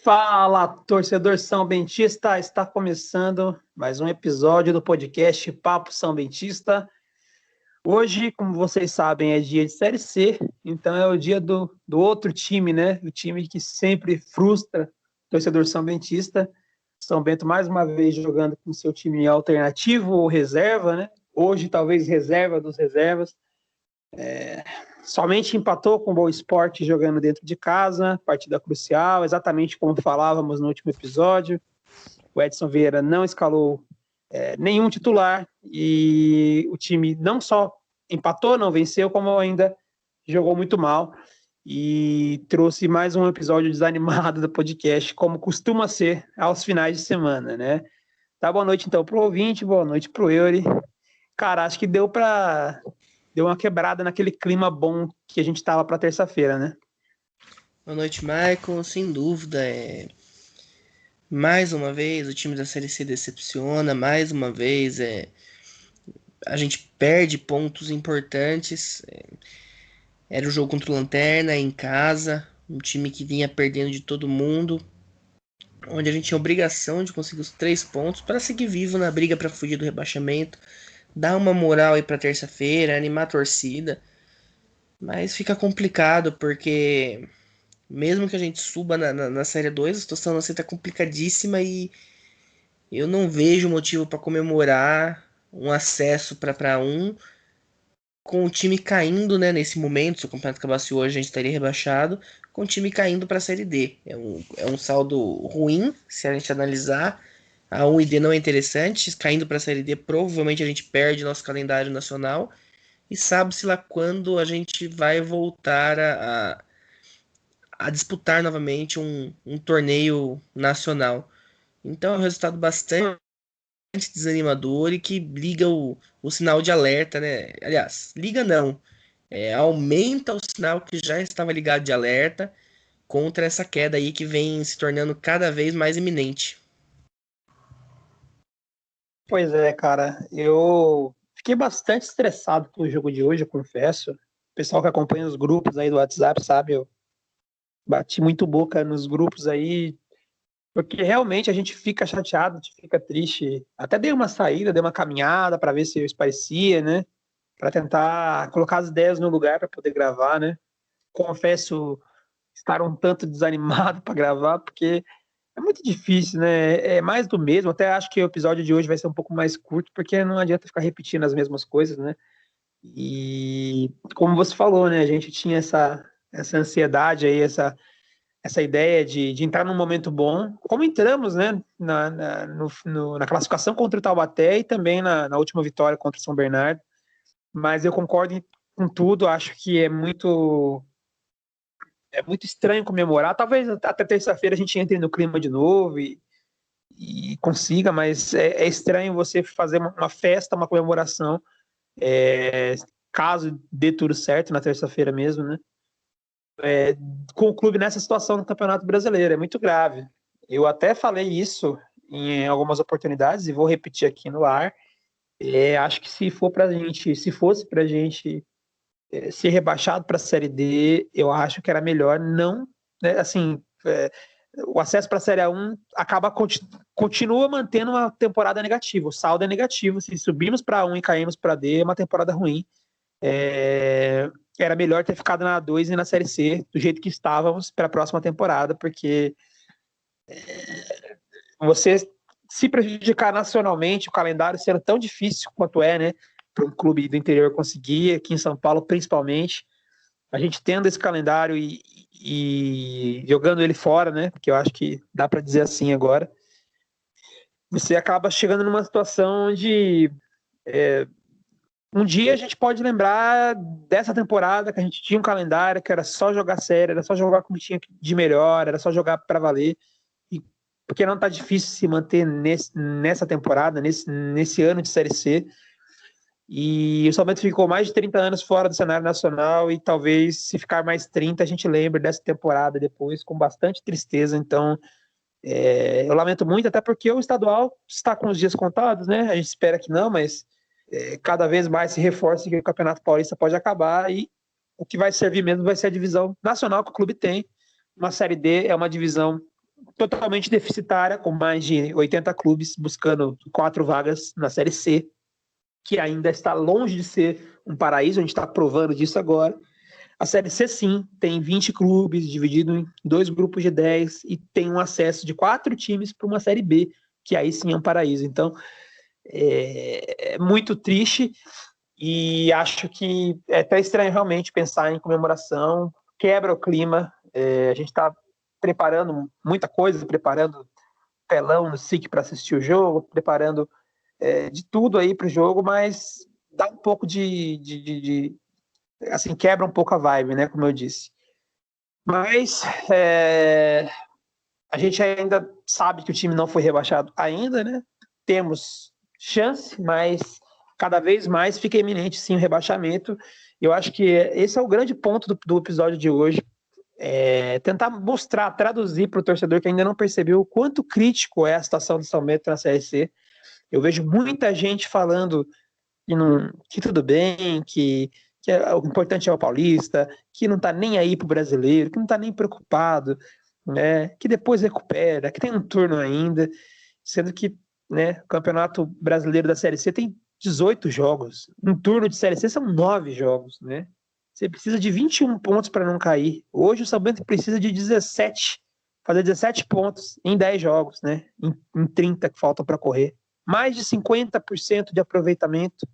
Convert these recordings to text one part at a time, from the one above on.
Fala, torcedor São Bentista! Está começando mais um episódio do podcast Papo São Bentista. Hoje, como vocês sabem, é dia de Série C, então é o dia do outro time, né? O time que sempre frustra o torcedor São Bentista. São Bento, mais uma vez, jogando com seu time alternativo ou reserva, né? Hoje, talvez reserva dos reservas. Somente empatou com o Boa Esporte jogando dentro de casa, partida crucial, exatamente como falávamos no último episódio. O Edson Vieira não escalou nenhum titular e o time não só empatou, não venceu, como ainda jogou muito mal e trouxe mais um episódio desanimado do podcast, como costuma ser aos finais de semana, né? Tá, boa noite então pro ouvinte, boa noite pro Eury. Cara, acho que deu uma quebrada naquele clima bom que a gente tava para terça-feira, né? Boa noite, Michael. Sem dúvida, mais uma vez o time da Série C decepciona, mais uma vez a gente perde pontos importantes. Era o jogo contra o Lanterna em casa, um time que vinha perdendo de todo mundo, onde a gente tinha obrigação de conseguir os 3 pontos para seguir vivo na briga para fugir do rebaixamento, dar uma moral aí para terça-feira, animar a torcida. Mas fica complicado porque mesmo que a gente suba na Série 2, a situação assim tá complicadíssima e eu não vejo motivo para comemorar um acesso para um com o time caindo, né, nesse momento. Se o campeonato acabasse hoje, a gente estaria rebaixado, com o time caindo para a Série D. É um saldo ruim, se a gente analisar. A 1 e D não é interessante, caindo para a Série D, provavelmente a gente perde nosso calendário nacional. E sabe-se lá quando a gente vai voltar a disputar novamente um torneio nacional. Então é um resultado bastante desanimador e que liga o sinal de alerta, né? Aliás, liga não. Aumenta o sinal que já estava ligado de alerta contra essa queda aí que vem se tornando cada vez mais iminente. Pois é, cara. Eu fiquei bastante estressado com o jogo de hoje, eu confesso. O pessoal que acompanha os grupos aí do WhatsApp, sabe? Eu bati muito boca nos grupos aí, porque realmente a gente fica chateado, a gente fica triste. Até dei uma saída, dei uma caminhada para ver se eu esparecia, né? Para tentar colocar as ideias no lugar para poder gravar, né? Confesso estar um tanto desanimado para gravar, porque é muito difícil, né? É mais do mesmo. Até acho que o episódio de hoje vai ser um pouco mais curto, porque não adianta ficar repetindo as mesmas coisas, né? E como você falou, né? A gente tinha essa ansiedade aí, essa ideia de entrar num momento bom, como entramos, né? Na classificação contra o Taubaté e também na última vitória contra o São Bernardo. Mas eu concordo com tudo, acho que é muito estranho comemorar. Talvez até terça-feira a gente entre no clima de novo e consiga, mas é estranho você fazer uma festa, uma comemoração, caso dê tudo certo na terça-feira mesmo, né? Com o clube nessa situação no Campeonato Brasileiro. É muito grave. Eu até falei isso em algumas oportunidades e vou repetir aqui no ar. Acho que se fosse pra gente ser rebaixado para a Série D, eu acho que era melhor não, né, assim, o acesso para a Série A1 continua mantendo uma temporada negativa, o saldo é negativo, se subimos para A1 e caímos para D, é uma temporada ruim. Era melhor ter ficado na A2 e na Série C, do jeito que estávamos para a próxima temporada, porque você se prejudicar nacionalmente, o calendário sendo tão difícil quanto né, para um clube do interior conseguir, aqui em São Paulo principalmente, a gente tendo esse calendário e jogando ele fora, né? Porque eu acho que dá para dizer assim agora. Você acaba chegando numa situação onde um dia a gente pode lembrar dessa temporada que a gente tinha um calendário que era só jogar sério, era só jogar como tinha de melhor, era só jogar para valer. E porque não tá difícil se manter nessa temporada, nesse ano de Série C. E o Salmento ficou mais de 30 anos fora do cenário nacional e talvez se ficar mais 30 a gente lembre dessa temporada depois com bastante tristeza. Então eu lamento muito, até porque o estadual está com os dias contados, né? A gente espera que não, mas cada vez mais se reforça que o Campeonato Paulista pode acabar e o que vai servir mesmo vai ser a divisão nacional que o clube tem. Uma Série D é uma divisão totalmente deficitária, com mais de 80 clubes buscando 4 vagas na Série C, que ainda está longe de ser um paraíso, a gente está provando disso agora. A Série C, sim, tem 20 clubes, dividido em 2 grupos de 10, e tem um acesso de 4 times para uma Série B, que aí sim é um paraíso. Então, é muito triste, e acho que é até estranho realmente pensar em comemoração, quebra o clima. A gente está preparando muita coisa, preparando telão no SIC para assistir o jogo, preparando de tudo aí para o jogo, mas dá um pouco assim, quebra um pouco a vibe, né, como eu disse. Mas a gente ainda sabe que o time não foi rebaixado ainda, né? Temos chance, mas cada vez mais fica iminente, sim, o rebaixamento. Eu acho que esse é o grande ponto do episódio de hoje. Tentar mostrar, traduzir para o torcedor que ainda não percebeu o quanto crítico é a situação do São Bento na Série C. Eu vejo muita gente falando que tudo bem, que o importante é o paulista, que não está nem aí para o brasileiro, que não está nem preocupado, né, que depois recupera, que tem um turno ainda, sendo que, né, o Campeonato Brasileiro da Série C tem 18 jogos, um turno de Série C são 9 jogos, né? Você precisa de 21 pontos para não cair. Hoje o São Bento precisa de 17, fazer 17 pontos em 10 jogos, né? Em 30 que faltam para correr. Mais de 50% de aproveitamento,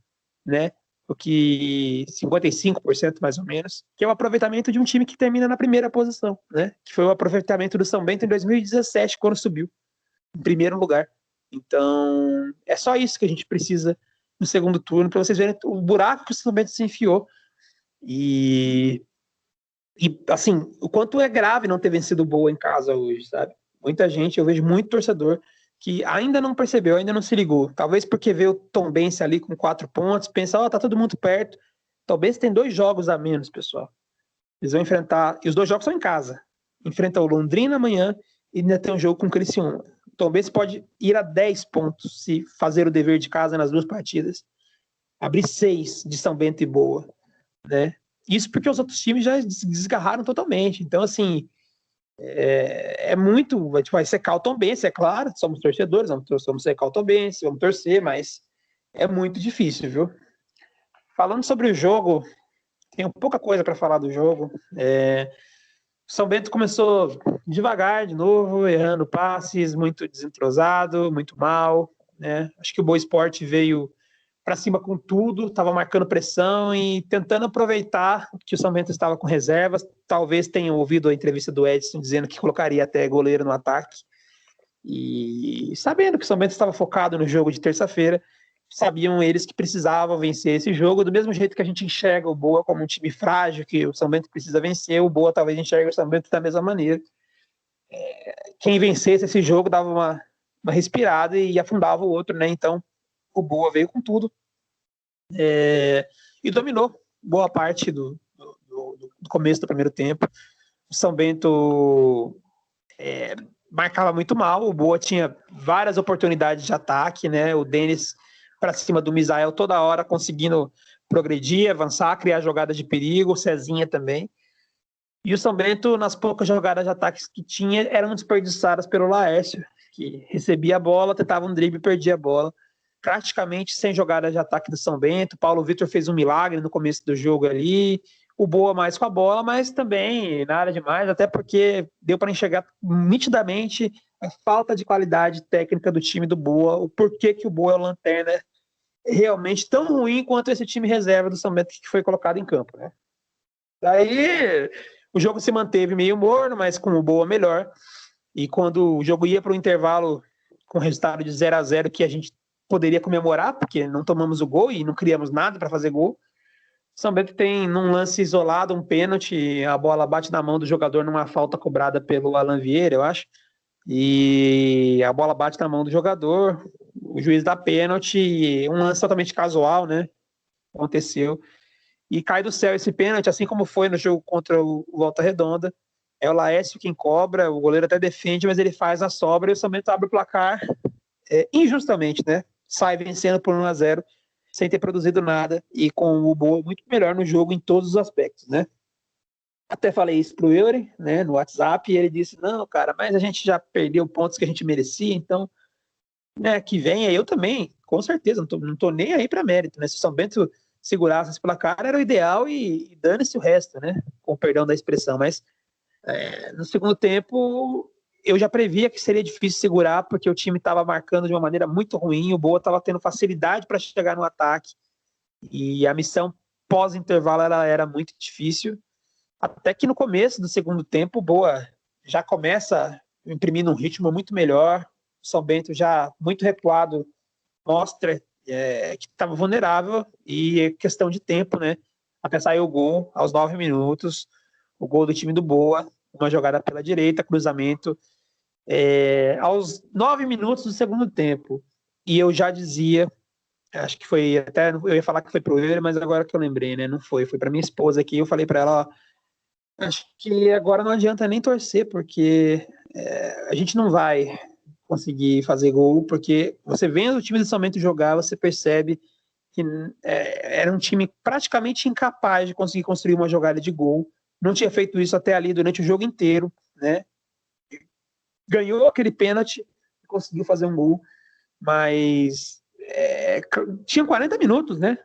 né? O que 55% mais ou menos, que é o aproveitamento de um time que termina na primeira posição, né? Que foi o aproveitamento do São Bento em 2017, quando subiu em primeiro lugar. Então, é só isso que a gente precisa no segundo turno, para vocês verem o buraco que o São Bento se enfiou. E assim, o quanto é grave não ter vencido o Boa em casa hoje, sabe? Muita gente, eu vejo muito torcedor que ainda não percebeu, ainda não se ligou. Talvez porque vê o Tombense ali com 4 pontos, pensa, tá todo mundo perto. Tombense tem 2 jogos a menos, pessoal. Eles vão enfrentar, e os 2 jogos são em casa. Enfrenta o Londrina amanhã e ainda tem um jogo com o Criciúma. O Tombense pode ir a 10 pontos se fazer o dever de casa nas 2 partidas. Abrir 6 de São Bento e Boa, né? Isso porque os outros times já desgarraram totalmente. Então, assim, muito. Vai secar o Tombense, é claro. Somos torcedores, vamos secar o Tombense, vamos torcer, mas é muito difícil, viu? Falando sobre o jogo, tenho pouca coisa para falar do jogo. São Bento começou devagar de novo, errando passes, muito desentrosado, muito mal, né? Acho que o Boa Esporte veio para cima com tudo, estava marcando pressão e tentando aproveitar que o São Bento estava com reservas. Talvez tenham ouvido a entrevista do Edson dizendo que colocaria até goleiro no ataque. E sabendo que o São Bento estava focado no jogo de terça-feira, sabiam eles que precisavam vencer esse jogo, do mesmo jeito que a gente enxerga o Boa como um time frágil, que o São Bento precisa vencer, o Boa talvez enxergue o São Bento da mesma maneira. Quem vencesse esse jogo dava uma respirada e afundava o outro, né? Então o Boa veio com tudo, e dominou boa parte do começo do primeiro tempo. O São Bento marcava muito mal, o Boa tinha várias oportunidades de ataque, né? O Denis para cima do Misael toda hora conseguindo progredir, avançar, criar jogadas de perigo, o Cezinha também. E o São Bento, nas poucas jogadas de ataques que tinha, eram desperdiçadas pelo Laércio, que recebia a bola, tentava um drible e perdia a bola. Praticamente sem jogada de ataque do São Bento. Paulo Vitor fez um milagre no começo do jogo ali. O Boa mais com a bola, mas também nada demais, até porque deu para enxergar nitidamente a falta de qualidade técnica do time do Boa, o porquê que o Boa é o lanterna realmente tão ruim quanto esse time reserva do São Bento que foi colocado em campo, né? Daí o jogo se manteve meio morno, mas com o Boa melhor. E quando o jogo ia para o intervalo com resultado de 0-0, que a gente poderia comemorar, porque não tomamos o gol e não criamos nada para fazer gol, o São Bento tem, num lance isolado, um pênalti, a bola bate na mão do jogador numa falta cobrada pelo Alan Vieira, eu acho, e a bola bate na mão do jogador, o juiz dá pênalti, um lance totalmente casual, né? Aconteceu. E cai do céu esse pênalti, assim como foi no jogo contra o Volta Redonda. É o Laércio quem cobra, o goleiro até defende, mas ele faz a sobra e o São Bento abre o placar injustamente, né? Sai vencendo por 1-0, sem ter produzido nada e com o Boa muito melhor no jogo em todos os aspectos, né? Até falei isso pro Eury, né, no WhatsApp, e ele disse, não, cara, mas a gente já perdeu pontos que a gente merecia, então, né, que venha, eu também, com certeza, não tô nem aí para mérito, né, se o São Bento segurasse esse placar, era o ideal e dane-se o resto, né, com o perdão da expressão, mas no segundo tempo eu já previa que seria difícil segurar, porque o time estava marcando de uma maneira muito ruim, o Boa estava tendo facilidade para chegar no ataque, e a missão pós-intervalo era muito difícil, até que no começo do segundo tempo, Boa já começa imprimindo um ritmo muito melhor. O São Bento já muito recuado mostra que estava vulnerável e é questão de tempo, né? Até sair o gol aos 9 minutos, o gol do time do Boa, uma jogada pela direita, cruzamento, aos 9 minutos do segundo tempo. E eu já dizia, acho que foi até, eu ia falar que foi pro Euler, mas agora que eu lembrei, né? Não foi para minha esposa aqui, eu falei para ela, ó, acho que agora não adianta nem torcer, porque a gente não vai conseguir fazer gol, porque você vendo o time do São Bento jogar, você percebe que era um time praticamente incapaz de conseguir construir uma jogada de gol. Não tinha feito isso até ali durante o jogo inteiro, né? Ganhou aquele pênalti e conseguiu fazer um gol, mas tinha 40 minutos, né?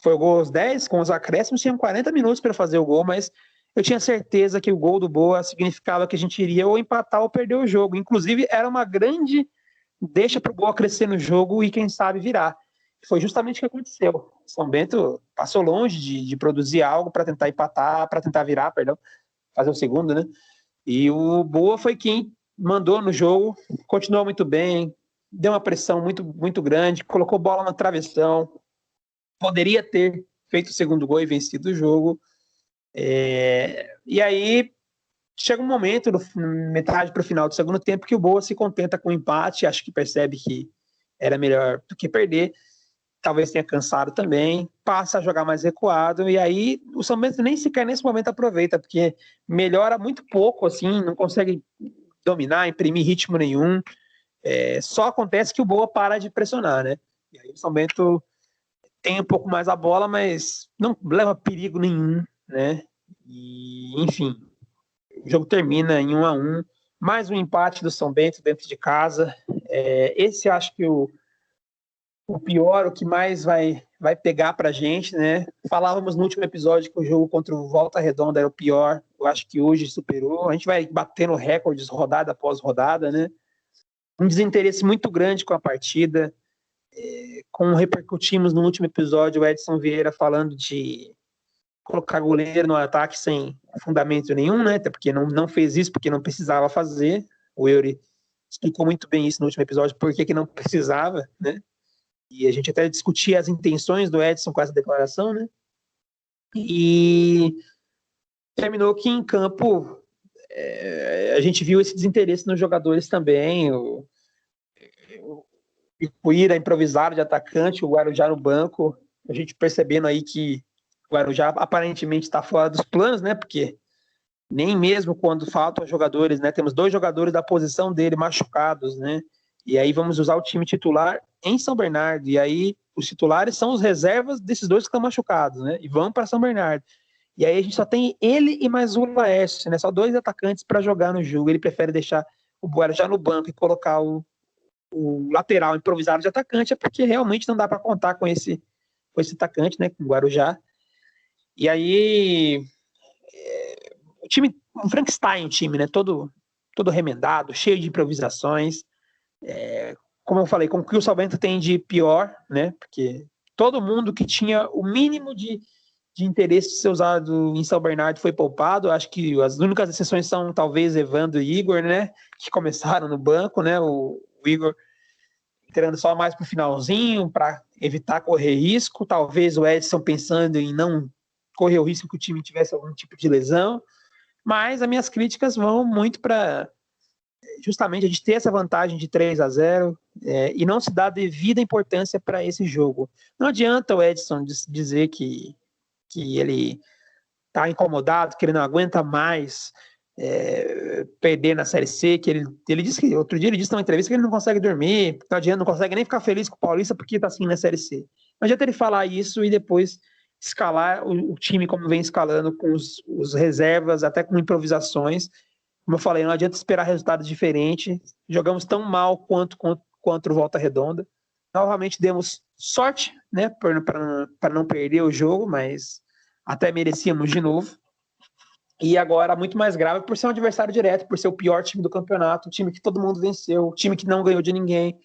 Foi o gol aos 10, com os acréscimos, tinha 40 minutos para fazer o gol, mas eu tinha certeza que o gol do Boa significava que a gente iria ou empatar ou perder o jogo. Inclusive, era uma grande deixa para o Boa crescer no jogo e, quem sabe, virar. Foi justamente o que aconteceu. São Bento passou longe de produzir algo para tentar empatar, para tentar virar, perdão, fazer o segundo, né? E o Boa foi quem mandou no jogo, continuou muito bem, deu uma pressão muito, muito grande, colocou bola na travessão, poderia ter feito o segundo gol e vencido o jogo. E aí chega um momento, metade para o final do segundo tempo, que o Boa se contenta com o empate, acho que percebe que era melhor do que perder, talvez tenha cansado também, passa a jogar mais recuado, e aí o São Bento nem sequer nesse momento aproveita, porque melhora muito pouco, assim, não consegue dominar, imprimir ritmo nenhum, só acontece que o Boa para de pressionar, né? E aí o São Bento tem um pouco mais a bola, mas não leva perigo nenhum, né? E, enfim, o jogo termina em 1-1, mais um empate do São Bento dentro de casa. Esse acho que o pior, o que mais vai pegar pra gente, né? Falávamos no último episódio que o jogo contra o Volta Redonda era o pior. Eu acho que hoje superou. A gente vai batendo recordes rodada após rodada, né? Um desinteresse muito grande com a partida. Como repercutimos no último episódio, o Edson Vieira falando de colocar goleiro no ataque sem fundamento nenhum, né? Até porque não fez isso porque não precisava fazer. O Eury explicou muito bem isso no último episódio, por que não precisava, né? E a gente até discutia as intenções do Edson com essa declaração, né? E terminou que em campo a gente viu esse desinteresse nos jogadores também. O Ipuíra improvisado de atacante, o Guarujá no banco. A gente percebendo aí que o Guarujá aparentemente está fora dos planos, né? Porque nem mesmo quando faltam jogadores, né? Temos 2 jogadores da posição dele machucados, né? E aí vamos usar o time titular em São Bernardo. E aí os titulares são os reservas desses 2 que estão machucados, né? E vão para São Bernardo. E aí a gente só tem ele e mais o Laércio, né? Só 2 atacantes para jogar no jogo. Ele prefere deixar o Guarujá no banco e colocar o lateral improvisado de atacante, é porque realmente não dá para contar com esse atacante, né? Com o Guarujá. E aí o time, um Frankenstein, o time, né? Todo remendado, cheio de improvisações. Como eu falei, com o que o São Bento tem de pior, né? Porque todo mundo que tinha o mínimo de interesse de ser usado em São Bernardo foi poupado. Acho que as únicas exceções são talvez Evandro e Igor, né? Que começaram no banco, né? O Igor entrando só mais para o finalzinho para evitar correr risco. Talvez o Edson pensando em não correr o risco que o time tivesse algum tipo de lesão. Mas as minhas críticas vão muito para justamente a gente ter essa vantagem de 3-0 e não se dá devida importância para esse jogo. Não adianta o Edson dizer que ele está incomodado, que ele não aguenta mais perder na Série C, que ele disse que outro dia ele disse numa entrevista que ele não consegue dormir, não adianta, não consegue nem ficar feliz com o Paulista porque está assim na Série C. Não adianta ele falar isso e depois escalar o time como vem escalando, com os reservas, até com improvisações. Como eu falei, não adianta esperar resultados diferentes. Jogamos tão mal quanto o Volta Redonda. Novamente demos sorte, né, para não perder o jogo, mas até merecíamos de novo. E agora, muito mais grave, por ser um adversário direto, por ser o pior time do campeonato, o time que todo mundo venceu, o time que não ganhou de ninguém.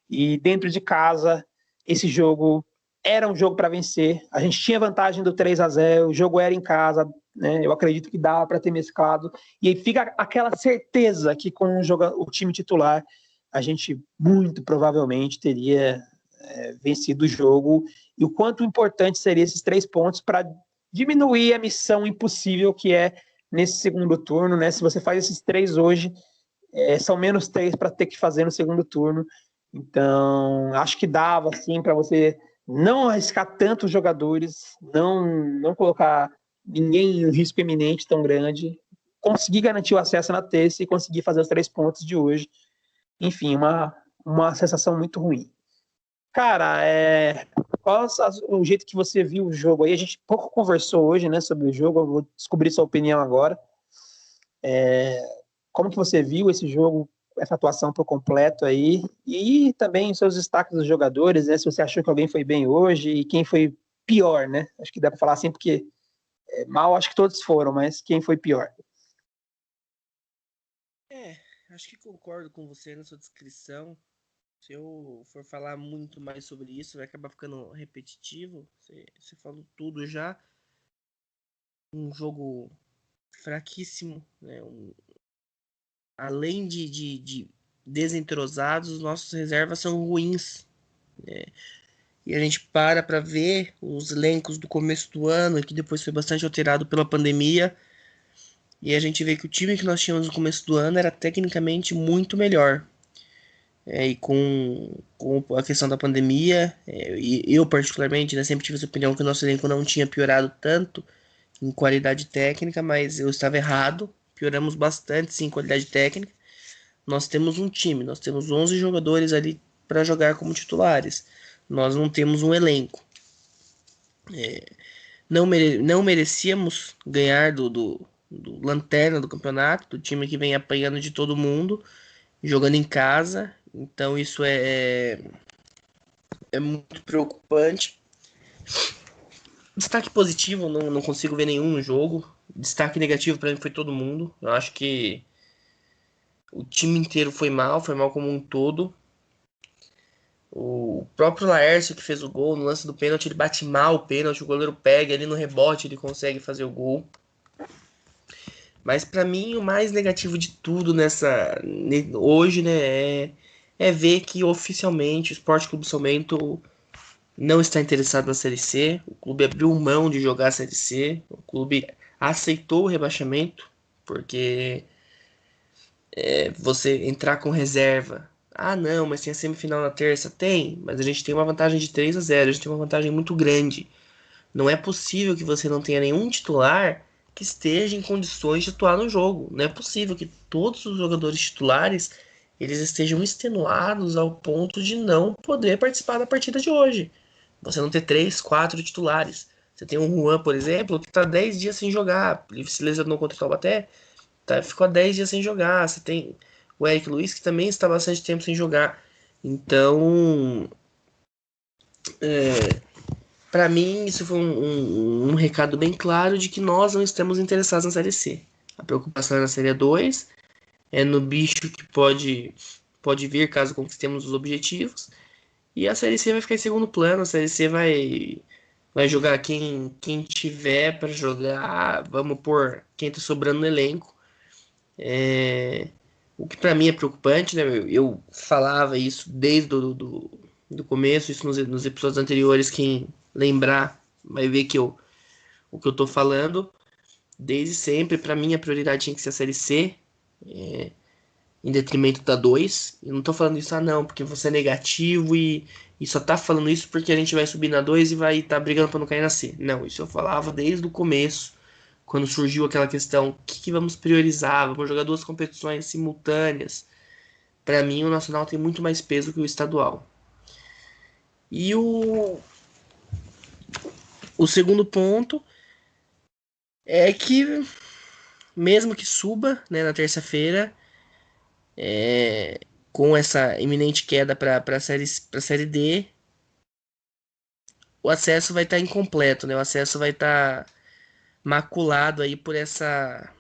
E dentro de casa, esse jogo era um jogo para vencer. A gente tinha vantagem do 3-0, o jogo era em casa, né? Eu acredito que dava para ter mesclado. E aí fica aquela certeza que com o time titular, a gente muito provavelmente teria vencido o jogo. E o quanto importante seria esses 3 pontos para diminuir a missão impossível que é nesse segundo turno, né? Se você faz esses 3 hoje, são menos 3 para ter que fazer no segundo turno. Então, acho que dava, assim, para você não arriscar tantos jogadores, não colocar ninguém em um risco iminente tão grande, conseguir garantir o acesso na terça e conseguir fazer os 3 pontos de hoje. Enfim, uma sensação muito ruim. Cara, qual o jeito que você viu o jogo aí? A gente pouco conversou hoje, né, sobre o jogo, eu vou descobrir sua opinião agora. Como que você viu esse jogo, essa atuação por completo aí? E também os seus destaques dos jogadores, né? Se você achou que alguém foi bem hoje e quem foi pior, né? Acho que dá para falar assim, porque mal acho que todos foram, mas quem foi pior? Acho que concordo com você na sua descrição. Se eu for falar muito mais sobre isso, vai acabar ficando repetitivo. Você falou tudo já. Um jogo fraquíssimo, né? Além de desentrosados, os nossos reservas são ruins, né? E a gente para ver os elencos do começo do ano, que depois foi bastante alterado pela pandemia, e a gente vê que o time que nós tínhamos no começo do ano era tecnicamente muito melhor. E com a questão da pandemia, e eu particularmente, né, sempre tive essa opinião que o nosso elenco não tinha piorado tanto em qualidade técnica, mas eu estava errado. Pioramos bastante, sim, em qualidade técnica. Nós temos um time, nós temos 11 jogadores ali para jogar como titulares. Nós não temos um elenco. Não merecíamos ganhar do lanterna do campeonato, do time que vem apanhando de todo mundo, jogando em casa. Então isso é muito preocupante. Destaque positivo, não consigo ver nenhum no jogo. Destaque negativo para mim foi todo mundo. Eu acho que o time inteiro foi mal como um todo. O próprio Laércio que fez o gol no lance do pênalti, ele bate mal o pênalti, o goleiro pega ali no rebote, ele consegue fazer o gol. Mas para mim o mais negativo de tudo hoje, né, é ver que oficialmente o Sport Clube São Bento não está interessado na Série C. O clube abriu mão de jogar a Série C. O clube aceitou o rebaixamento porque você entrar com reserva. Ah, não, mas tem a semifinal na terça? Tem, mas a gente tem uma vantagem de 3-0, a gente tem uma vantagem muito grande. Não é possível que você não tenha nenhum titular que esteja em condições de atuar no jogo. Não é possível que todos os jogadores titulares eles estejam extenuados ao ponto de não poder participar da partida de hoje. Você não ter 3, 4 titulares. Você tem o Juan, por exemplo, que está 10 dias sem jogar. Ele se lesionou contra o Taubaté, ficou 10 dias sem jogar. Você tem o Eric Luiz, que também está bastante tempo sem jogar. Então, para mim, isso foi um recado bem claro de que nós não estamos interessados na Série C. A preocupação é na Série 2, é no bicho que pode vir caso conquistemos os objetivos. E a Série C vai ficar em segundo plano. A Série C vai jogar quem tiver para jogar. Vamos pôr quem tá sobrando no elenco. O que para mim é preocupante, né? Eu falava isso desde do começo, isso nos episódios anteriores. Quem lembrar vai ver o que eu tô falando. Desde sempre, para mim, a prioridade tinha que ser a Série C, em detrimento da 2. Eu não tô falando isso, não, porque você é negativo e só tá falando isso porque a gente vai subir na 2 e vai estar brigando para não cair na C. Não, isso eu falava desde o começo. Quando surgiu aquela questão, o que vamos priorizar? Vamos jogar 2 competições simultâneas. Para mim, o nacional tem muito mais peso que o estadual. E O segundo ponto é que, mesmo que suba, né, na terça-feira, com essa iminente queda para a série D, o acesso vai estar incompleto, né? O acesso vai estar maculado aí por essa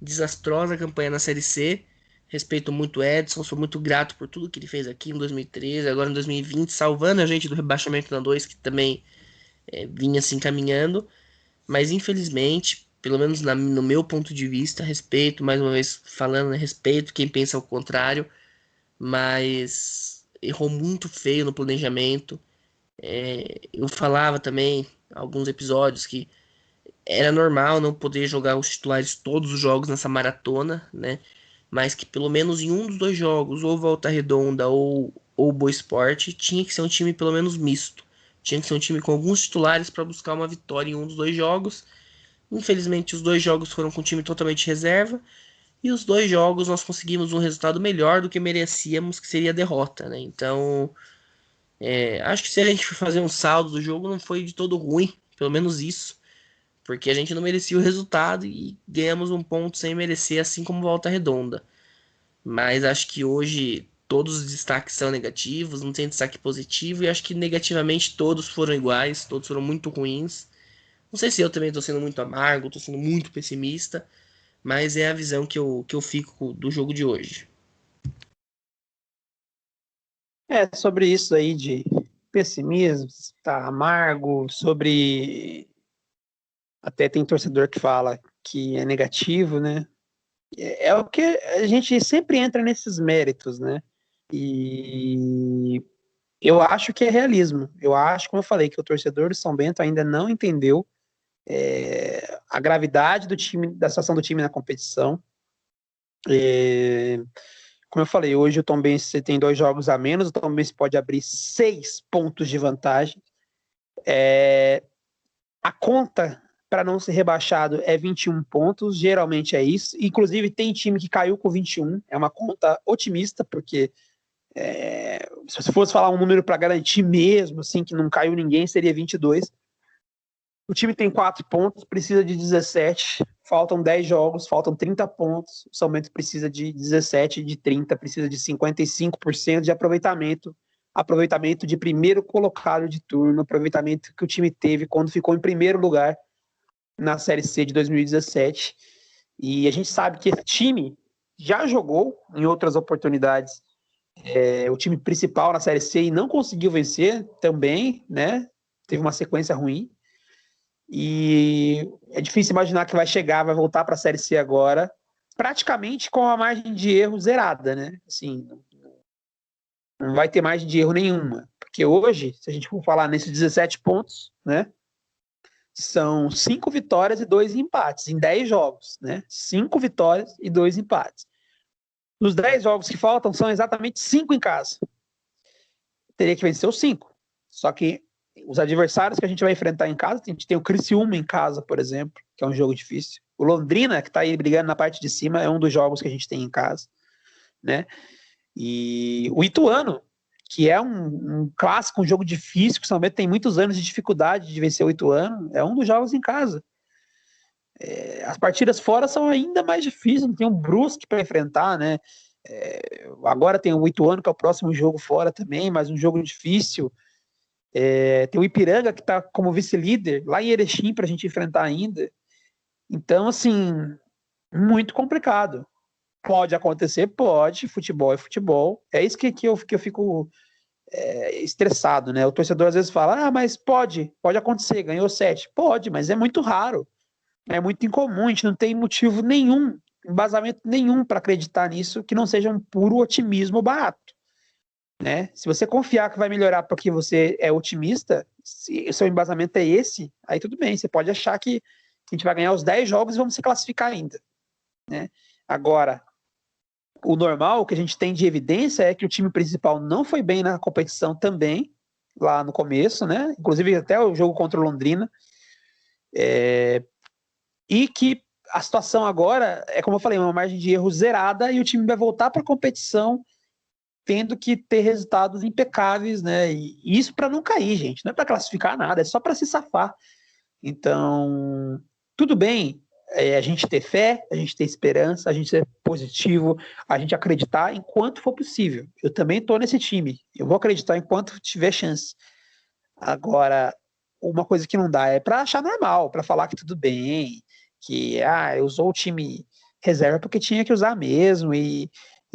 desastrosa campanha na Série C. Respeito muito o Edson, sou muito grato por tudo que ele fez aqui em 2013, agora em 2020, salvando a gente do rebaixamento na 2, que também vinha se encaminhando. Mas infelizmente, pelo menos no meu ponto de vista, respeito, mais uma vez falando, né, respeito quem pensa o contrário, mas errou muito feio no planejamento. Eu falava também alguns episódios que era normal não poder jogar os titulares todos os jogos nessa maratona, né? Mas que pelo menos em um dos dois jogos, ou Volta Redonda ou Boa Esporte, tinha que ser um time pelo menos misto. Tinha que ser um time com alguns titulares para buscar uma vitória em um dos dois jogos. Infelizmente, os dois jogos foram com time totalmente reserva. E os dois jogos nós conseguimos um resultado melhor do que merecíamos, que seria a derrota, né? Então, acho que se a gente for fazer um saldo do jogo, não foi de todo ruim, pelo menos isso. Porque a gente não merecia o resultado e ganhamos um ponto sem merecer, assim como Volta Redonda. Mas acho que hoje todos os destaques são negativos, não tem destaque positivo, e acho que negativamente todos foram iguais, todos foram muito ruins. Não sei se eu também estou sendo muito amargo, estou sendo muito pessimista, mas é a visão que eu fico do jogo de hoje. Sobre isso aí de pessimismo, tá amargo, sobre. Até tem torcedor que fala que é negativo, né? É o que a gente sempre entra nesses méritos, né? E eu acho que é realismo. Eu acho, como eu falei, que o torcedor do São Bento ainda não entendeu a gravidade do time, da situação do time na competição. Como eu falei, hoje o Tombense tem 2 jogos a menos, o Tombense pode abrir 6 pontos de vantagem. A conta para não ser rebaixado é 21 pontos, geralmente é isso. Inclusive, tem time que caiu com 21, é uma conta otimista, porque se você fosse falar um número para garantir mesmo, assim, que não caiu ninguém, seria 22. O time tem 4 pontos, precisa de 17, faltam 10 jogos, faltam 30 pontos. O São Bento precisa de 17, de 30, precisa de 55% de aproveitamento. Aproveitamento de primeiro colocado de turno, aproveitamento que o time teve quando ficou em primeiro lugar na Série C de 2017. E a gente sabe que esse time já jogou em outras oportunidades o time principal na Série C e não conseguiu vencer também, né? Teve uma sequência ruim. E é difícil imaginar que vai chegar, vai voltar para a Série C agora, praticamente com a margem de erro zerada, né? Assim, não vai ter margem de erro nenhuma. Porque hoje, se a gente for falar nesses 17 pontos, né? São 5 vitórias e 2 empates em 10 jogos, né? 5 vitórias e 2 empates. Os 10 jogos que faltam são exatamente 5 em casa. Teria que vencer os 5. Só que os adversários que a gente vai enfrentar em casa, a gente tem o Criciúma em casa, por exemplo, que é um jogo difícil. O Londrina, que está aí brigando na parte de cima, é um dos jogos que a gente tem em casa, né? E o Ituano, que é um clássico, um jogo difícil, que o São Bento tem muitos anos de dificuldade de vencer o Ituano, é um dos jogos em casa. As partidas fora são ainda mais difíceis, tem um Brusque para enfrentar, né? Agora tem o Ituano, que é o próximo jogo fora também, mas um jogo difícil. Tem o Ipiranga, que está como vice-líder, lá em Erechim, para a gente enfrentar ainda. Então, assim, muito complicado. Pode acontecer? Pode. Futebol é futebol. É isso que eu fico estressado, né? O torcedor às vezes fala, mas pode acontecer, ganhou 7. Pode, mas é muito raro. É muito incomum, a gente não tem motivo nenhum, embasamento nenhum para acreditar nisso, que não seja um puro otimismo barato. Né? Se você confiar que vai melhorar porque você é otimista, se o seu embasamento é esse, aí tudo bem, você pode achar que a gente vai ganhar os 10 jogos e vamos se classificar ainda. Né? Agora, o normal, o que a gente tem de evidência é que o time principal não foi bem na competição também, lá no começo, né? Inclusive até o jogo contra o Londrina, e que a situação agora é, como eu falei, uma margem de erro zerada e o time vai voltar para a competição tendo que ter resultados impecáveis, né? E isso para não cair, gente, não é para classificar nada, é só para se safar. Então, tudo bem, a gente ter fé, a gente ter esperança, a gente ser positivo, a gente acreditar enquanto for possível. Eu também estou nesse time, eu vou acreditar enquanto tiver chance. Agora, uma coisa que não dá é para achar normal, para falar que tudo bem, que eu usou o time reserva porque tinha que usar mesmo e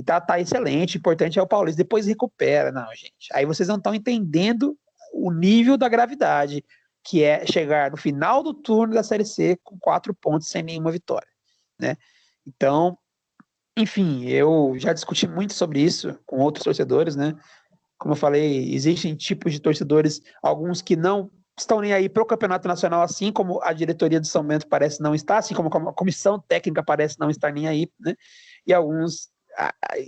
tá excelente, o importante é o Paulista, depois recupera. Não, gente, aí vocês não estão entendendo o nível da gravidade, que é chegar no final do turno da Série C com 4 pontos sem nenhuma vitória, né? Então, enfim, eu já discuti muito sobre isso com outros torcedores, né? Como eu falei, existem tipos de torcedores, alguns que não estão nem aí para o campeonato nacional, assim como a diretoria do São Bento parece não estar, assim como a comissão técnica parece não estar nem aí, né? E alguns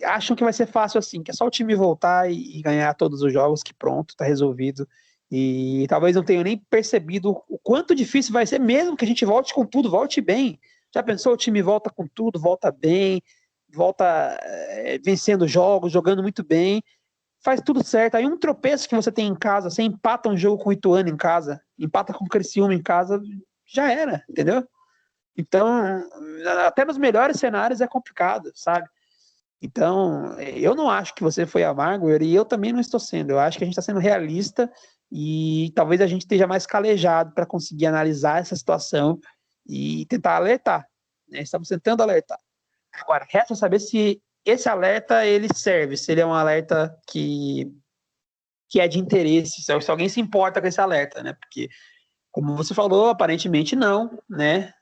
acham que vai ser fácil assim, que é só o time voltar e ganhar todos os jogos, que pronto, está resolvido. E talvez não tenham nem percebido o quanto difícil vai ser, mesmo que a gente volte com tudo, volte bem. Já pensou, o time volta com tudo, volta bem, volta vencendo jogos, jogando muito bem, faz tudo certo. Aí um tropeço que você tem em casa, você empata um jogo com o Ituano em casa, empata com o Criciúma em casa, já era, entendeu? Então, até nos melhores cenários é complicado, sabe? Então, eu não acho que você foi amargo, e eu também não estou sendo. Eu acho que a gente está sendo realista e talvez a gente esteja mais calejado para conseguir analisar essa situação e tentar alertar, né? Estamos tentando alertar. Agora, resta saber se esse alerta ele serve, se ele é um alerta que é de interesse, se alguém se importa com esse alerta, né? Porque, como você falou, aparentemente não, né?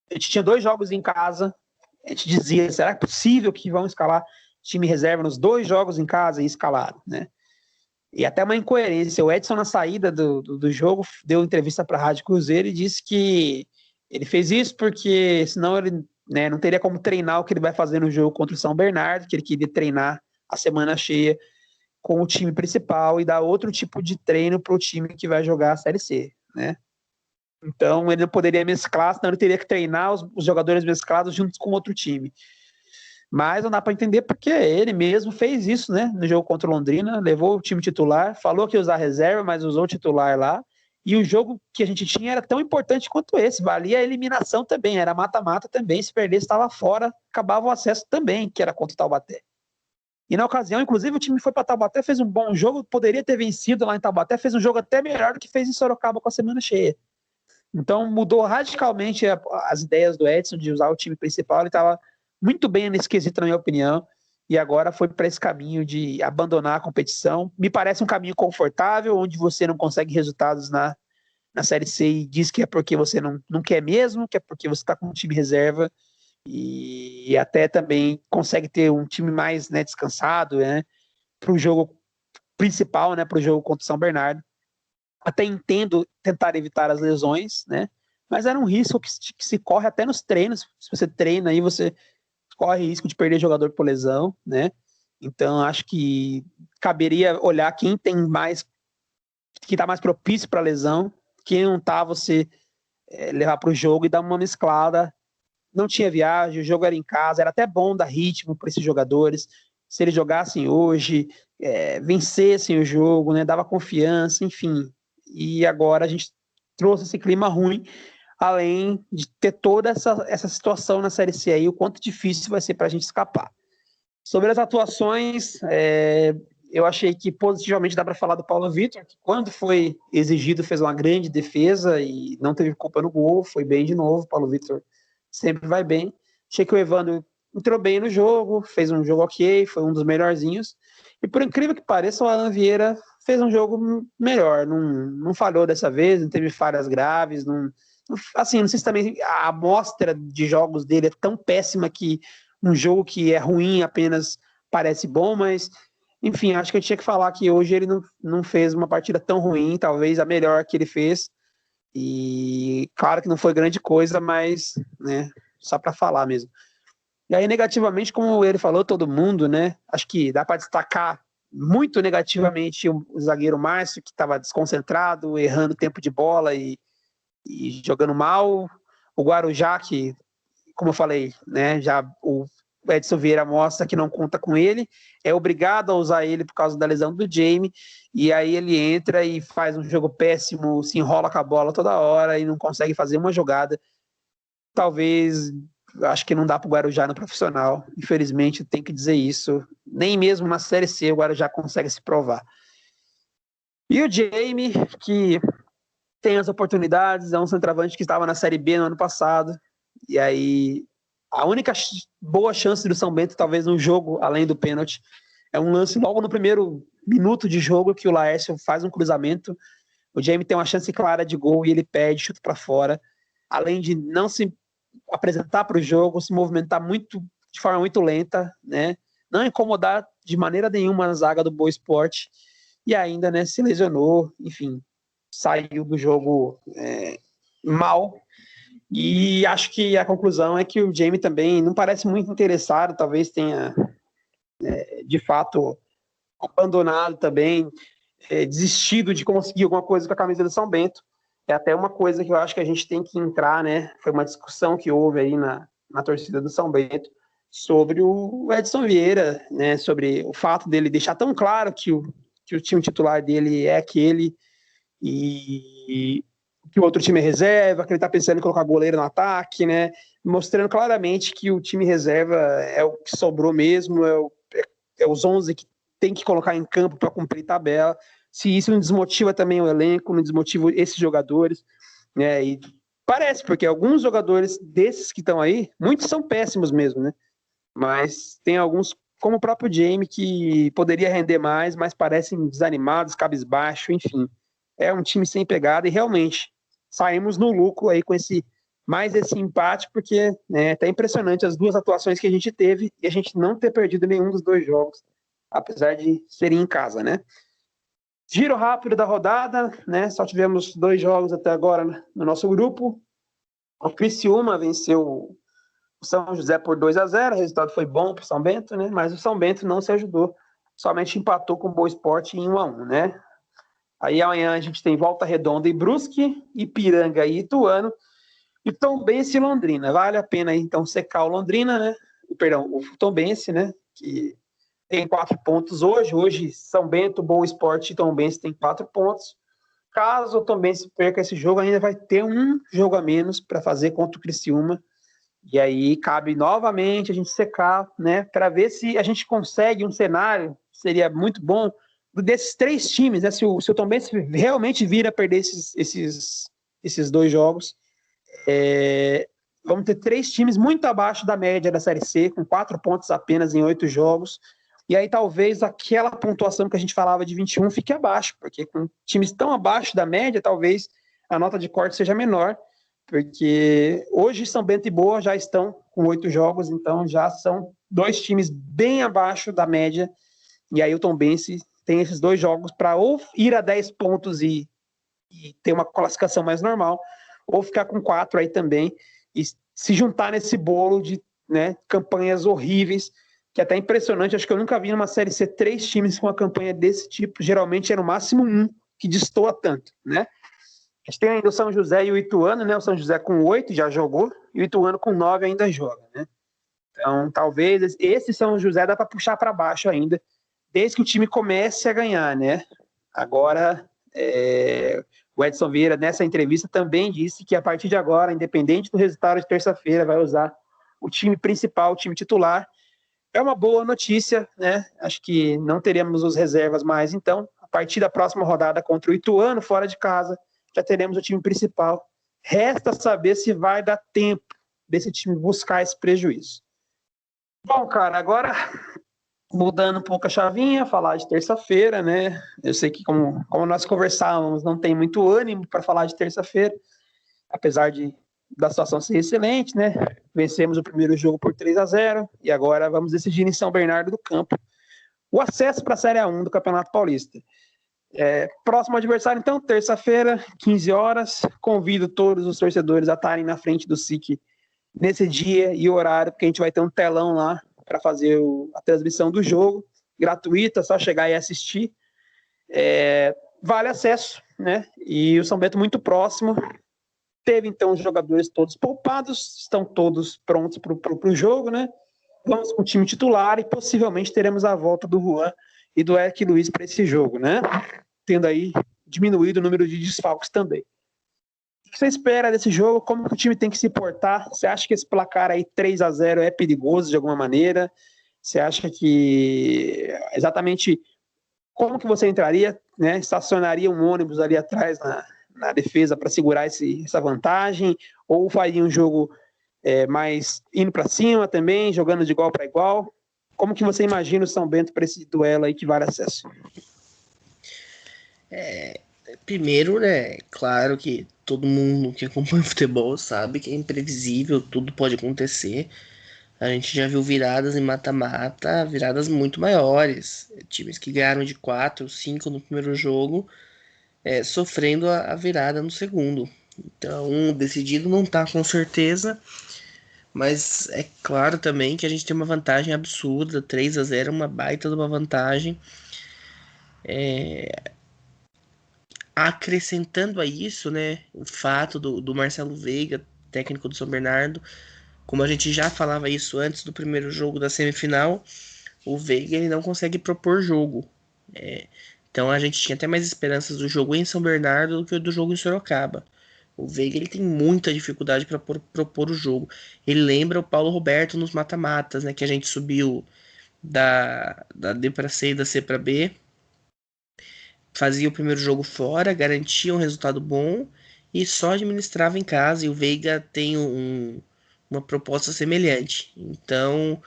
A gente tinha 2 jogos em casa, a gente dizia, será possível que vão escalar time reserva nos 2 jogos em casa e escalaram, né? E até uma incoerência, o Edson na saída do jogo deu entrevista para a Rádio Cruzeiro e disse que ele fez isso porque senão ele, né, não teria como treinar o que ele vai fazer no jogo contra o São Bernardo, que ele queria treinar a semana cheia com o time principal e dar outro tipo de treino para o time que vai jogar a Série C, né? Então ele não poderia mesclar, senão ele teria que treinar os jogadores mesclados juntos com outro time. Mas não dá para entender porque ele mesmo fez isso, né? No jogo contra o Londrina, levou o time titular, falou que ia usar reserva, mas usou o titular lá. E o jogo que a gente tinha era tão importante quanto esse, valia a eliminação também, era mata-mata também. Se perdesse, estava fora, acabava o acesso também, que era contra o Taubaté. E na ocasião, inclusive, o time foi para Taubaté, fez um bom jogo, poderia ter vencido lá em Taubaté, fez um jogo até melhor do que fez em Sorocaba com a semana cheia. Então mudou radicalmente as ideias do Edson de usar o time principal, ele estava muito bem nesse quesito, na minha opinião, e agora foi para esse caminho de abandonar a competição. Me parece um caminho confortável, onde você não consegue resultados na Série C e diz que é porque você não quer mesmo, que é porque você está com um time reserva, e até também consegue ter um time mais, né, descansado, né, para o jogo principal, né, para o jogo contra o São Bernardo. Até entendo tentar evitar as lesões, né, mas era um risco que se corre até nos treinos. Se você treina aí, você corre risco de perder jogador por lesão, né? Então acho que caberia olhar quem tem mais, que está mais propício para lesão, quem não tá, você levar para o jogo e dar uma mesclada. Não tinha viagem, o jogo era em casa, era até bom dar ritmo para esses jogadores. Se eles jogassem hoje, vencessem o jogo, né? Dava confiança, enfim. E agora a gente trouxe esse clima ruim, além de ter toda essa situação na Série C aí, o quanto difícil vai ser para a gente escapar. Sobre as atuações, eu achei que positivamente dá para falar do Paulo Vitor, que quando foi exigido fez uma grande defesa e não teve culpa no gol, foi bem de novo. Paulo Vitor sempre vai bem. Achei que o Evandro entrou bem no jogo, fez um jogo ok, foi um dos melhorzinhos. E por incrível que pareça, o Alan Vieira fez um jogo melhor, não falhou dessa vez, não teve falhas graves, assim, não sei se também a amostra de jogos dele é tão péssima que um jogo que é ruim apenas parece bom, mas enfim, acho que eu tinha que falar que hoje ele não fez uma partida tão ruim, talvez a melhor que ele fez, e claro que não foi grande coisa, mas, né, só para falar mesmo. E aí, negativamente, como ele falou, todo mundo, né, acho que dá para destacar muito negativamente o zagueiro Márcio, que estava desconcentrado, errando tempo de bola e jogando mal. O Guarujá, que, como eu falei, né, já o Edson Vieira mostra que não conta com ele, é obrigado a usar ele por causa da lesão do Jamie, e aí ele entra e faz um jogo péssimo, se enrola com a bola toda hora e não consegue fazer uma jogada. Talvez, acho que não dá para o Guarujá no profissional, infelizmente tem que dizer isso, nem mesmo na Série C o Guarujá consegue se provar. E o Jamie, que tem as oportunidades, é um centroavante que estava na Série B no ano passado, e aí a única boa chance do São Bento, talvez no jogo, além do pênalti, é um lance logo no primeiro minuto de jogo que o Laércio faz um cruzamento, o Jamie tem uma chance clara de gol e ele perde, chuta para fora, além de não se apresentar para o jogo, se movimentar de forma muito lenta, né? Não incomodar de maneira nenhuma a zaga do Boa Esporte, e ainda, né, se lesionou, enfim, saiu do jogo mal. E acho que a conclusão é que o Jamie também não parece muito interessado, talvez tenha de fato abandonado também, desistido de conseguir alguma coisa com a camisa do São Bento. É até uma coisa que eu acho que a gente tem que entrar, né? Foi uma discussão que houve aí na torcida do São Bento sobre o Edson Vieira, né? Sobre o fato dele deixar tão claro que o time titular dele é aquele e que o outro time é reserva, que ele está pensando em colocar goleiro no ataque, né? Mostrando claramente que o time reserva é o que sobrou mesmo, é os 11 que tem que colocar em campo para cumprir tabela. Se isso não desmotiva também o elenco, não desmotiva esses jogadores, né? E parece, porque alguns jogadores desses que estão aí, muitos são péssimos mesmo, né? Mas tem alguns, como o próprio Jamie, que poderia render mais, mas parecem desanimados, cabisbaixo, enfim. É um time sem pegada e realmente saímos no lucro aí com esse empate, porque é até impressionante as duas atuações que a gente teve e a gente não ter perdido nenhum dos dois jogos, apesar de serem em casa, né? Giro rápido da rodada, né? Só tivemos 2 jogos até agora no nosso grupo. O Criciúma venceu o São José por 2-0, o resultado foi bom para o São Bento, né? Mas o São Bento não se ajudou, somente empatou com o Boa Esporte em 1-1, né? Aí amanhã a gente tem Volta Redonda e Brusque, Ipiranga e Ituano, e Tombense e Londrina. Vale a pena aí, então secar o Londrina, né? O Tombense, né? Que tem 4 pontos hoje. Hoje São Bento, Boa Esporte e Tombense tem 4 pontos. Caso o Tombense perca esse jogo, ainda vai ter um jogo a menos para fazer contra o Criciúma. E aí cabe novamente a gente secar, né? Para ver se a gente consegue um cenário, seria muito bom, desses 3 times, né? Se o Tombense realmente vir a perder esses 2 jogos, vamos ter 3 times muito abaixo da média da Série C, com 4 pontos apenas em 8 jogos. E aí talvez aquela pontuação que a gente falava de 21 fique abaixo, porque com times tão abaixo da média, talvez a nota de corte seja menor, porque hoje São Bento e Boa já estão com 8 jogos, então já são 2 times bem abaixo da média, e aí o Tombense tem esses 2 jogos para ou ir a 10 pontos e ter uma classificação mais normal, ou ficar com 4 aí também, e se juntar nesse bolo de, né, campanhas horríveis, que é até impressionante. Acho que eu nunca vi numa Série C 3 times com uma campanha desse tipo, geralmente é no máximo um que destoa tanto, né? A gente tem ainda o São José e o Ituano, né? O São José com 8 já jogou, e o Ituano com 9 ainda joga, né? Então, talvez esse São José dá para puxar para baixo ainda, desde que o time comece a ganhar, né? Agora, o Edson Vieira, nessa entrevista, também disse que a partir de agora, independente do resultado de terça-feira, vai usar o time principal, o time titular. É uma boa notícia, né? Acho que não teremos os reservas mais, então, a partir da próxima rodada contra o Ituano, fora de casa, já teremos o time principal. Resta saber se vai dar tempo desse time buscar esse prejuízo. Bom, cara, agora mudando um pouco a chavinha, falar de terça-feira, né? Eu sei que, como nós conversávamos, não tem muito ânimo para falar de terça-feira, apesar da situação ser excelente, né? Vencemos o primeiro jogo por 3-0 e agora vamos decidir em São Bernardo do Campo o acesso para a Série A1 do Campeonato Paulista. Próximo adversário, então, terça-feira, 15 horas. Convido todos os torcedores a estarem na frente do SIC nesse dia e horário, porque a gente vai ter um telão lá para fazer a transmissão do jogo, gratuita, só chegar e assistir. Vale acesso, né? E o São Bento muito próximo. Teve, então, os jogadores todos poupados, estão todos prontos para o jogo, né? vamos com o time titular e possivelmente teremos a volta do Juan e do Eric Luiz para esse jogo, né? Tendo aí diminuído o número de desfalques também. O que você espera desse jogo? Como que o time tem que se portar? Você acha que esse placar aí 3-0 é perigoso de alguma maneira? Você acha que exatamente como que você entraria, né? Estacionaria um ônibus ali atrás na defesa para segurar essa vantagem? Ou faria um jogo mais indo para cima também, jogando de igual para igual? Como que você imagina o São Bento para esse duelo aí que vale acesso? Primeiro, né, claro que todo mundo que acompanha o futebol sabe que é imprevisível, tudo pode acontecer. A gente já viu viradas em mata-mata, viradas muito maiores. Times que ganharam de 4, 5 no primeiro jogo, sofrendo a virada no segundo. Então, decidido não tá com certeza, mas é claro também que a gente tem uma vantagem absurda, 3-0, uma baita de uma vantagem. Acrescentando a isso, né, o fato do Marcelo Veiga, técnico do São Bernardo, como a gente já falava isso antes do primeiro jogo da semifinal, o Veiga ele não consegue propor jogo. Então a gente tinha até mais esperanças do jogo em São Bernardo do que do jogo em Sorocaba. O Veiga ele tem muita dificuldade para propor o jogo. Ele lembra o Paulo Roberto nos mata-matas, né, que a gente subiu da D para C e da C para B, fazia o primeiro jogo fora, garantia um resultado bom e só administrava em casa. E o Veiga tem uma proposta semelhante. Então,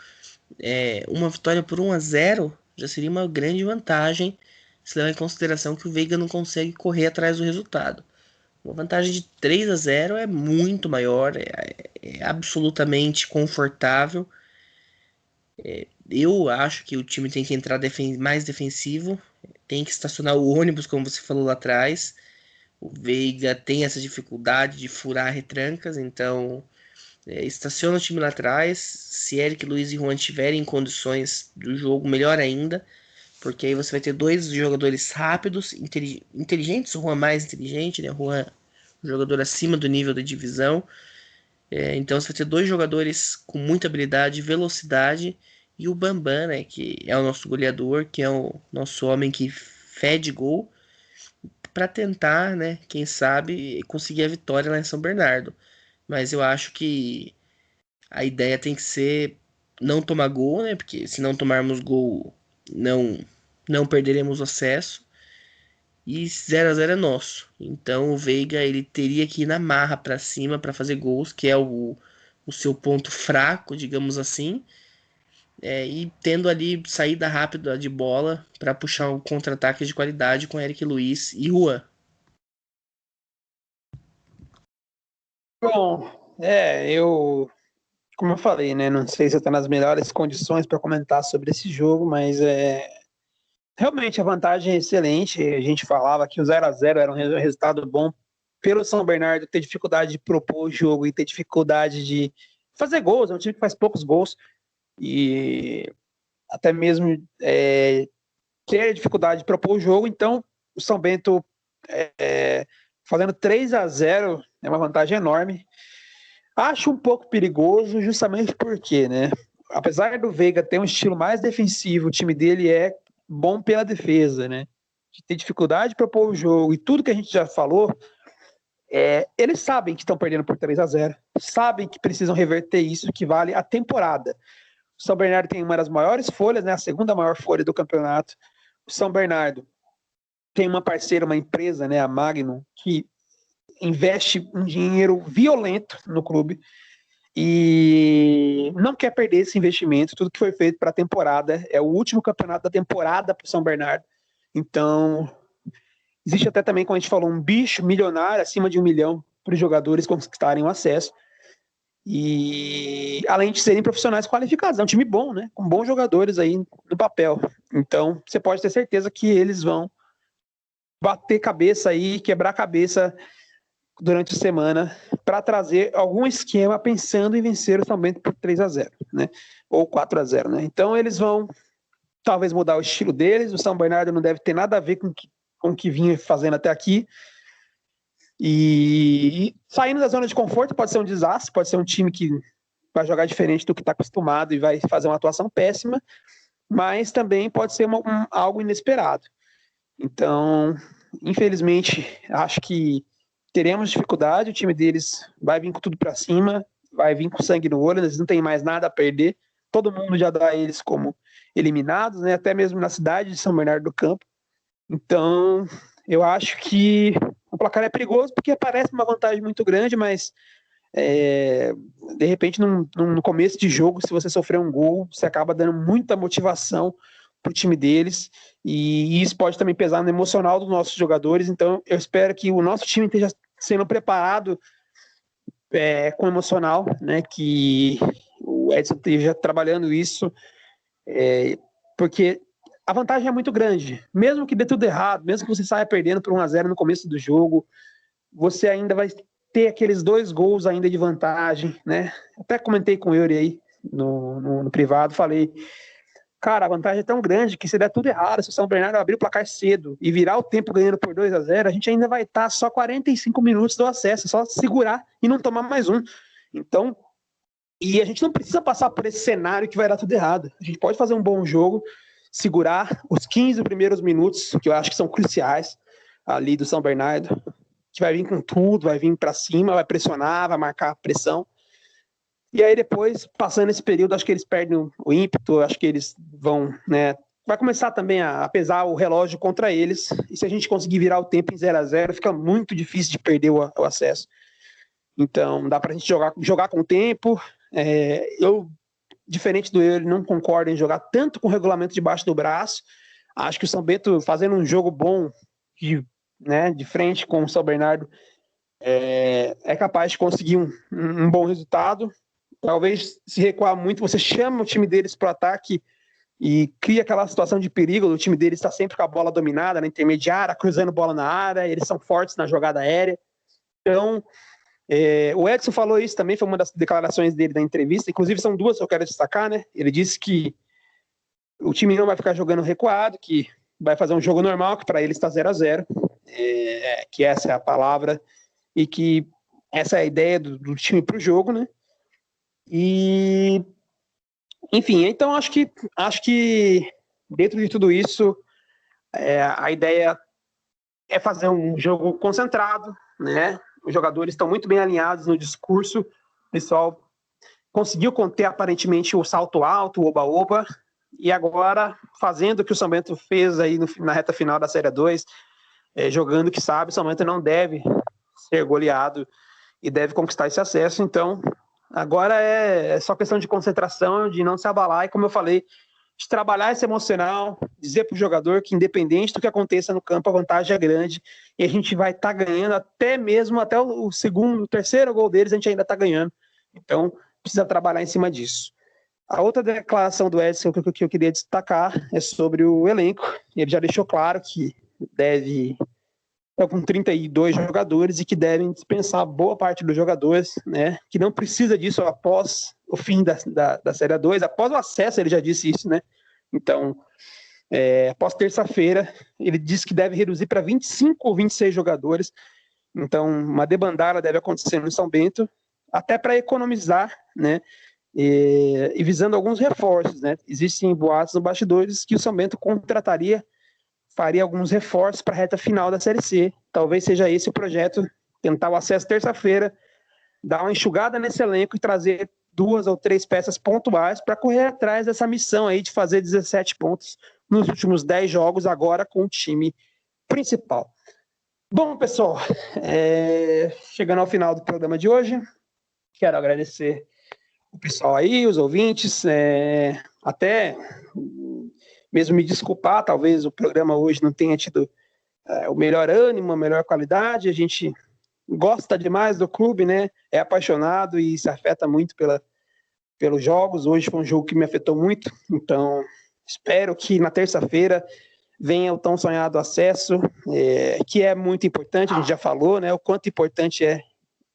uma vitória por 1-0 já seria uma grande vantagem, se levar em consideração que o Veiga não consegue correr atrás do resultado. Uma vantagem de 3-0 é muito maior, é absolutamente confortável. Eu acho que o time tem que entrar mais defensivo, tem que estacionar o ônibus, como você falou lá atrás. O Veiga tem essa dificuldade de furar retrancas, então estaciona o time lá atrás. Se Eric, Luiz e Juan tiverem em condições do jogo, melhor ainda, porque aí você vai ter dois jogadores rápidos, inteligentes, o Juan mais inteligente, né? O Juan, um jogador acima do nível da divisão. Então você vai ter dois jogadores com muita habilidade, velocidade, e o Bambam, né, que é o nosso goleador, que é o nosso homem que fede gol, para tentar, né, quem sabe, conseguir a vitória lá em São Bernardo. Mas eu acho que a ideia tem que ser não tomar gol, né, porque se não tomarmos gol, não perderemos o acesso. E 0-0 é nosso. Então o Veiga ele teria que ir na marra para cima para fazer gols, que é o seu ponto fraco, digamos assim. E tendo ali saída rápida de bola para puxar um contra-ataque de qualidade com Eric Luiz e Juan. Bom, como eu falei, né, não sei se está nas melhores condições para comentar sobre esse jogo, mas realmente a vantagem é excelente. A gente falava que o 0-0 era um resultado bom pelo São Bernardo ter dificuldade de propor o jogo e ter dificuldade de fazer gols. É um time que faz poucos gols e até mesmo ter dificuldade de propor o jogo. Então, o São Bento fazendo 3-0 é uma vantagem enorme. Acho um pouco perigoso justamente porque, né, apesar do Veiga ter um estilo mais defensivo, o time dele é bom pela defesa, né? De ter dificuldade de propor o jogo e tudo que a gente já falou, eles sabem que estão perdendo por 3-0, sabem que precisam reverter isso, que vale a temporada. O São Bernardo tem uma das maiores folhas, né? A segunda maior folha do campeonato. O São Bernardo tem uma parceira, uma empresa, né? A Magnum, que investe um dinheiro violento no clube e não quer perder esse investimento. Tudo que foi feito para a temporada é o último campeonato da temporada para o São Bernardo. Então, existe até também, como a gente falou, um bicho milionário acima de 1 milhão para os jogadores conquistarem o acesso. E além de serem profissionais qualificados, é um time bom, né? Com bons jogadores aí no papel. Então, você pode ter certeza que eles vão bater cabeça aí, quebrar cabeça durante a semana para trazer algum esquema pensando em vencer o São Bento por 3-0, né? Ou 4-0, né? Então eles vão talvez mudar o estilo deles. O São Bernardo não deve ter nada a ver com o que vinha fazendo até aqui. E saindo da zona de conforto pode ser um desastre, pode ser um time que vai jogar diferente do que está acostumado e vai fazer uma atuação péssima, mas também pode ser algo inesperado. Então, infelizmente, acho que teremos dificuldade, o time deles vai vir com tudo para cima, vai vir com sangue no olho, eles não têm mais nada a perder, todo mundo já dá eles como eliminados, né? Até mesmo na cidade de São Bernardo do Campo. Então, eu acho que o placar é perigoso porque parece uma vantagem muito grande, mas de repente, no começo de jogo, se você sofrer um gol, você acaba dando muita motivação para o time deles, e isso pode também pesar no emocional dos nossos jogadores. Então eu espero que o nosso time esteja sendo preparado com o emocional, né, que o Edson esteja trabalhando isso, porque a vantagem é muito grande, mesmo que dê tudo errado, mesmo que você saia perdendo por 1-0 no começo do jogo, você ainda vai ter aqueles 2 gols ainda de vantagem, né? Até comentei com o Yuri aí no privado, falei, cara, a vantagem é tão grande que se der tudo errado, se o São Bernardo abrir o placar cedo e virar o tempo ganhando por 2-0, a gente ainda vai estar só 45 minutos do acesso, só segurar e não tomar mais um. Então, e a gente não precisa passar por esse cenário que vai dar tudo errado. A gente pode fazer um bom jogo, segurar os 15 primeiros minutos, que eu acho que são cruciais ali do São Bernardo, que vai vir com tudo, vai vir para cima, vai pressionar, vai marcar pressão. E aí depois, passando esse período, acho que eles perdem o ímpeto, acho que eles vão, né, vai começar também a pesar o relógio contra eles, e se a gente conseguir virar o tempo em 0-0, fica muito difícil de perder o acesso. Então, dá pra gente jogar com o tempo. Eu, diferente do Yuri, não concordo em jogar tanto com o regulamento debaixo do braço. Acho que o São Bento, fazendo um jogo bom de frente com o São Bernardo, é capaz de conseguir um bom resultado. Talvez, se recuar muito, você chama o time deles para o ataque e cria aquela situação de perigo. O time deles está sempre com a bola dominada na intermediária, cruzando bola na área, eles são fortes na jogada aérea. Então, o Edson falou isso também, foi uma das declarações dele na entrevista, inclusive são 2 que eu quero destacar, né? Ele disse que o time não vai ficar jogando recuado, que vai fazer um jogo normal, que para ele está 0-0, que essa é a palavra, e que essa é a ideia do time para o jogo, né? E, enfim, então acho que dentro de tudo isso, a ideia é fazer um jogo concentrado, né? Os jogadores estão muito bem alinhados no discurso, o pessoal conseguiu conter aparentemente o salto alto, o oba-oba, e agora fazendo o que o São Bento fez aí na reta final da Série 2, jogando que sabe, o São Bento não deve ser goleado e deve conquistar esse acesso. Então agora é só questão de concentração, de não se abalar, e como eu falei, de trabalhar esse emocional, dizer para o jogador que independente do que aconteça no campo, a vantagem é grande, e a gente vai estar ganhando até o segundo, o terceiro gol deles, a gente ainda está ganhando. Então, precisa trabalhar em cima disso. A outra declaração do Edson que eu queria destacar é sobre o elenco. Ele já deixou claro que deve com 32 jogadores e que devem dispensar boa parte dos jogadores, né, que não precisa disso após o fim da Série 2, após o acesso ele já disse isso, né, então após terça-feira ele disse que deve reduzir para 25 ou 26 jogadores, então uma debandada deve acontecer no São Bento, até para economizar, né, e visando alguns reforços, né, existem boatos no bastidores que o São Bento faria alguns reforços para a reta final da Série C. Talvez seja esse o projeto, tentar o acesso terça-feira, dar uma enxugada nesse elenco e trazer 2 ou 3 peças pontuais para correr atrás dessa missão aí de fazer 17 pontos nos últimos 10 jogos, agora com o time principal. Bom, pessoal, chegando ao final do programa de hoje, quero agradecer o pessoal aí, os ouvintes, até mesmo me desculpar, talvez o programa hoje não tenha tido o melhor ânimo, a melhor qualidade, a gente gosta demais do clube, né, é apaixonado e se afeta muito pelos jogos. Hoje foi um jogo que me afetou muito, então espero que na terça-feira venha o tão sonhado acesso, que é muito importante, a gente já falou, né, o quanto importante é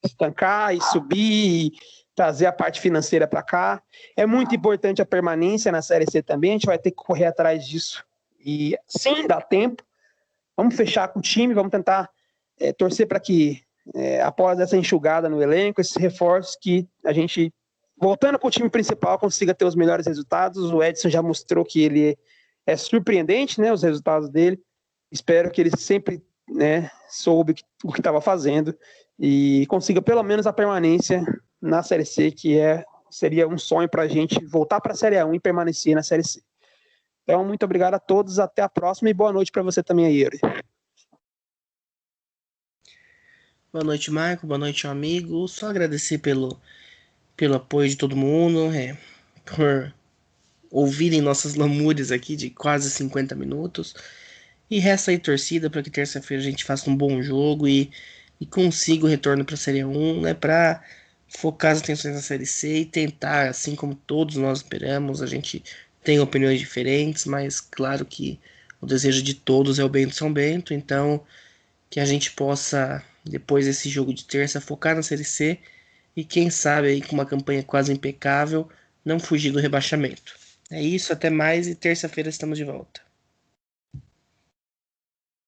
estancar e subir, e trazer a parte financeira para cá. É muito importante a permanência na Série C também, a gente vai ter que correr atrás disso. E sim, dá tempo. Vamos fechar com o time, vamos tentar torcer para que, após essa enxugada no elenco, esses reforços, que a gente voltando para o time principal, consiga ter os melhores resultados. O Edson já mostrou que ele é surpreendente, né, os resultados dele. Espero que ele sempre, né, soube o que estava fazendo e consiga pelo menos a permanência na Série C, que seria um sonho para a gente voltar para a Série A1 e permanecer na Série C. Então, muito obrigado a todos, até a próxima e boa noite para você também aí, Yuri. Boa noite, Marco. Boa noite, amigo. Só agradecer pelo apoio de todo mundo, por ouvirem nossas lamúrias aqui de quase 50 minutos. E resta aí torcida para que terça-feira a gente faça um bom jogo e consiga o retorno para a Série 1, né, para focar as atenções na Série C e tentar, assim como todos nós esperamos. A gente tem opiniões diferentes, mas claro que o desejo de todos é o bem do São Bento, então que a gente possa, depois desse jogo de terça, focar na Série C e quem sabe aí com uma campanha quase impecável, não fugir do rebaixamento. É isso, até mais e terça-feira estamos de volta.